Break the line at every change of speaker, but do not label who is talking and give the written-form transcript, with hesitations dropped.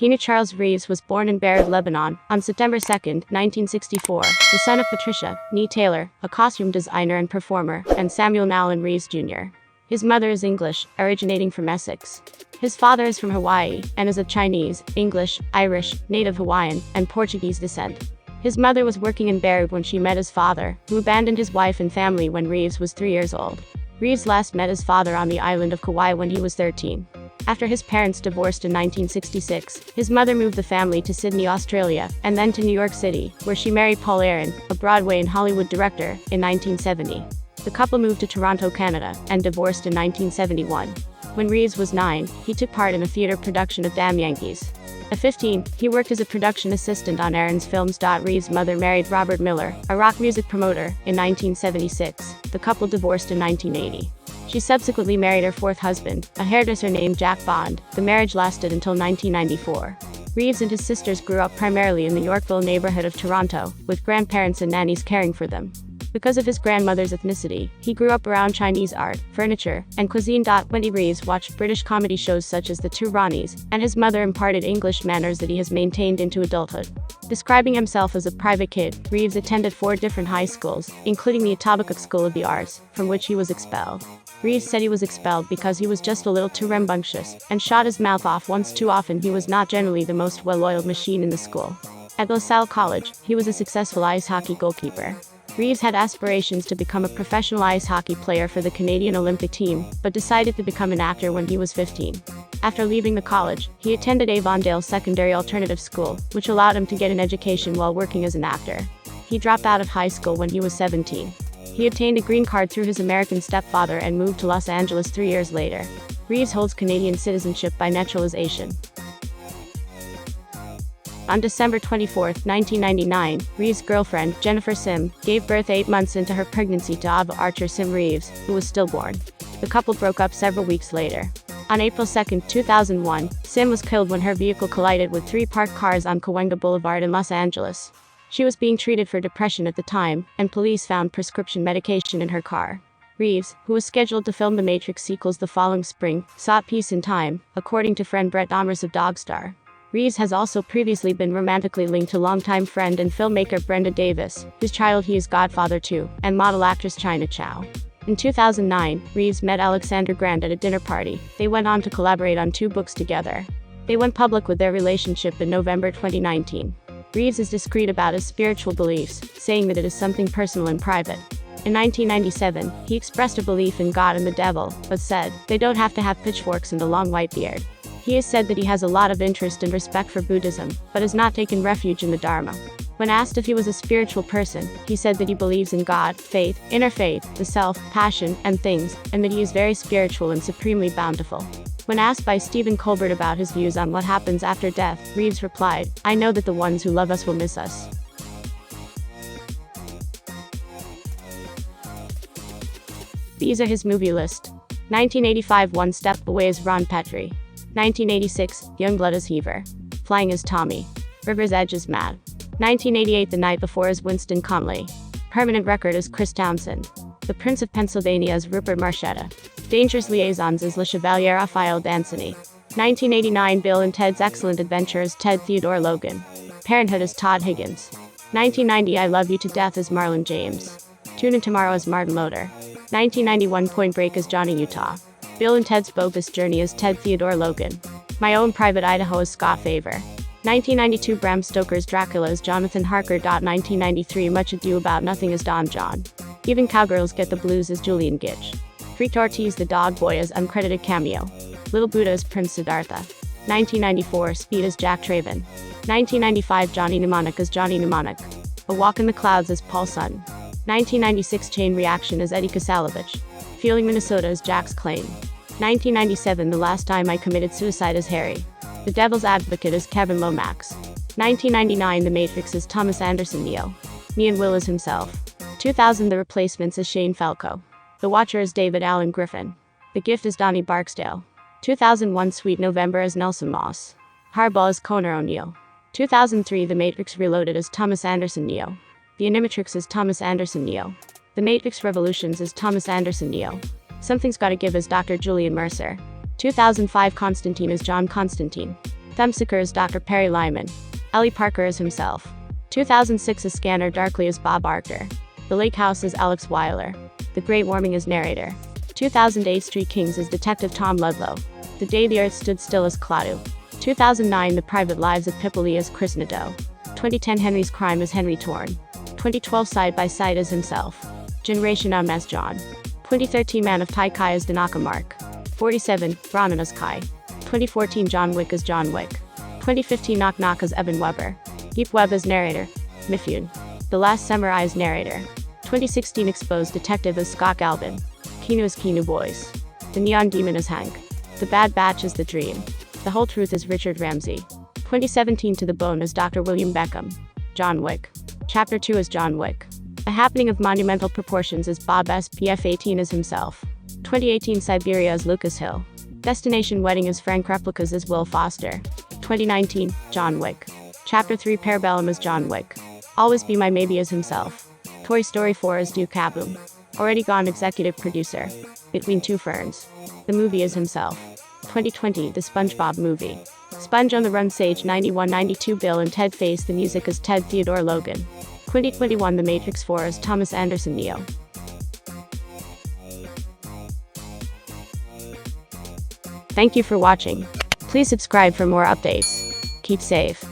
KEANU Charles Reeves was born in Beirut, Lebanon, on September 2, 1964, the son of Patricia, née Taylor, a costume designer and performer, and Samuel Nowlin Reeves Jr. His mother is English, originating from Essex. His father is from Hawaii, and is of Chinese, English, Irish, native Hawaiian, and Portuguese descent. His mother was working in Beirut when she met his father, who abandoned his wife and family when Reeves was 3 years old. Reeves last met his father on the island of Kauai when he was 13. After his parents divorced in 1966, his mother moved the family to Sydney, Australia, and then to New York City, where she married Paul Aaron, a Broadway and Hollywood director, in 1970. The couple moved to Toronto, Canada, and divorced in 1971. When Reeves was 9, he took part in a theater production of Damn Yankees. At 15, he worked as a production assistant on Aaron's films. Reeves' mother married Robert Miller, a rock music promoter, in 1976. The couple divorced in 1980. She subsequently married her fourth husband, a hairdresser named Jack Bond. The marriage lasted until 1994. Reeves and his sisters grew up primarily in the Yorkville neighborhood of Toronto, with grandparents and nannies caring for them. Because of his grandmother's ethnicity, he grew up around Chinese art, furniture, and cuisine. When Reeves watched British comedy shows such as The Two Ronnies, and his mother imparted English manners that he has maintained into adulthood. Describing himself as a private kid, Reeves attended 4 different high schools, including the Etobicoke School of the Arts, from which he was expelled. Reeves said he was expelled because he was just a little too rambunctious, and shot his mouth off once too often. He was not generally the most well-oiled machine in the school. At LaSalle College, he was a successful ice hockey goalkeeper. Reeves had aspirations to become a professional ice hockey player for the Canadian Olympic team, but decided to become an actor when he was 15. After leaving the college, he attended Avondale Secondary Alternative School, which allowed him to get an education while working as an actor. He dropped out of high school when he was 17. He obtained a green card through his American stepfather and moved to Los Angeles 3 years later. Reeves holds Canadian citizenship by naturalization. On December 24, 1999, Reeves' girlfriend, Jennifer Sim, gave birth 8 months into her pregnancy to Ava Archer Sim Reeves, who was stillborn. The couple broke up several weeks later. On April 2, 2001, Sim was killed when her vehicle collided with 3 parked cars on Cahuenga Boulevard in Los Angeles. She was being treated for depression at the time, and police found prescription medication in her car. Reeves, who was scheduled to film the Matrix sequels the following spring, sought peace in time, according to friend Brett Amers of Dogstar. Reeves has also previously been romantically linked to longtime friend and filmmaker Brenda Davis, whose child he is godfather to, and model actress China Chow. In 2009, Reeves met Alexandra Grant at a dinner party. They went on to collaborate on 2 books together. They went public with their relationship in November 2019. Reeves is discreet about his spiritual beliefs, saying that it is something personal and private. In 1997, he expressed a belief in God and the devil, but said, "They don't have to have pitchforks and a long white beard." He has said that he has a lot of interest and respect for Buddhism, but has not taken refuge in the Dharma. When asked if he was a spiritual person, he said that he believes in God, faith, inner faith, the self, passion, and things, and that he is very spiritual and supremely bountiful. When asked by Stephen Colbert about his views on what happens after death, Reeves replied, "I know that the ones who love us will miss us." These are his movie list. 1985 One Step Away as Ron Petrie. 1986 Youngblood as Heaver. Flying as Tommy. River's Edge as Matt. 1988 The Night Before as Winston Conley. Permanent Record as Chris Townsend. The Prince of Pennsylvania as Rupert Marchetta. Dangerous Liaisons as Le Chevalier Raphael Danceny. 1989 Bill and Ted's Excellent Adventure as Ted Theodore Logan. Parenthood as Todd Higgins. 1990 I Love You to Death as Marlon James. Tune In Tomorrow as Martin Loder. 1991 Point Break as Johnny Utah. Bill and Ted's Bogus Journey as Ted Theodore Logan. My Own Private Idaho as Scott Favor. 1992 Bram Stoker's Dracula as Jonathan Harker. 1993 Much Ado About Nothing as Don John. Even Cowgirls Get the Blues as Julian Gitch. Freaked Ortiz the Dog Boy as uncredited cameo. Little Buddha as Prince Siddhartha. 1994 Speed as Jack Traven. 1995 Johnny Mnemonic as Johnny Mnemonic. A Walk in the Clouds as Paul Sutton. 1996 Chain Reaction as Eddie Kasalevich. Feeling Minnesota as Jack's Claim. 1997 The Last Time I Committed Suicide as Harry. The Devil's Advocate as Kevin Lomax. 1999 The Matrix as Thomas Anderson Neo. Me and Will as himself. 2000 The Replacements as Shane Falco. The Watcher as David Allen Griffin. The Gift as Donnie Barksdale. 2001 Sweet November as Nelson Moss. Hardball as Conor O'Neill. 2003 The Matrix Reloaded as Thomas Anderson Neo. The Animatrix as Thomas Anderson Neo. The Matrix Revolutions as Thomas Anderson Neo. Something's Gotta Give as Dr. Julian Mercer. 2005 Constantine as John Constantine. Thumbsucker as Dr. Perry Lyman. Ellie Parker as himself. 2006 as Scanner Darkly as Bob Archer. The Lake House as Alex Weiler. The Great Warming as narrator. 2008 Street Kings as Detective Tom Ludlow. The Day the Earth Stood Still as Claudio. 2009 The Private Lives of Pipoli as Chris Nadeau. 2010 Henry's Crime as Henry Torn. 2012 Side by Side as himself. Generation as John. 2013 Man of Tai Kai as Danaka Mark. 47 Ronan as Kai. 2014 John Wick as John Wick. 2015 Knock Knock as Evan Weber. Heap Webb as narrator. Mifune. The Last Samurai as narrator. 2016 Exposed Detective as Scott Galvin. KEANU as KEANU Boys. The Neon Demon as Hank. The Bad Batch as The Dream. The Whole Truth as Richard Ramsey. 2017 To the Bone as Dr. William Beckham. John Wick. Chapter 2 as John Wick. A Happening of Monumental Proportions as Bob SPF18 as himself. 2018 Siberia as Lucas Hill. Destination Wedding as Frank Replicas as Will Foster. 2019 John Wick. Chapter 3 Parabellum as John Wick. Always Be My Maybe as himself. Toy Story 4 as Duke Kaboom. Already Gone executive producer. Between Two Ferns. The movie as himself. 2020 The SpongeBob Movie. Sponge on the Run Sage 9192 Bill and Ted Face the music as Ted Theodore Logan. 2021 The Matrix 4 as Thomas Anderson Neo. Thank you for watching. Please subscribe for more updates. Keep safe.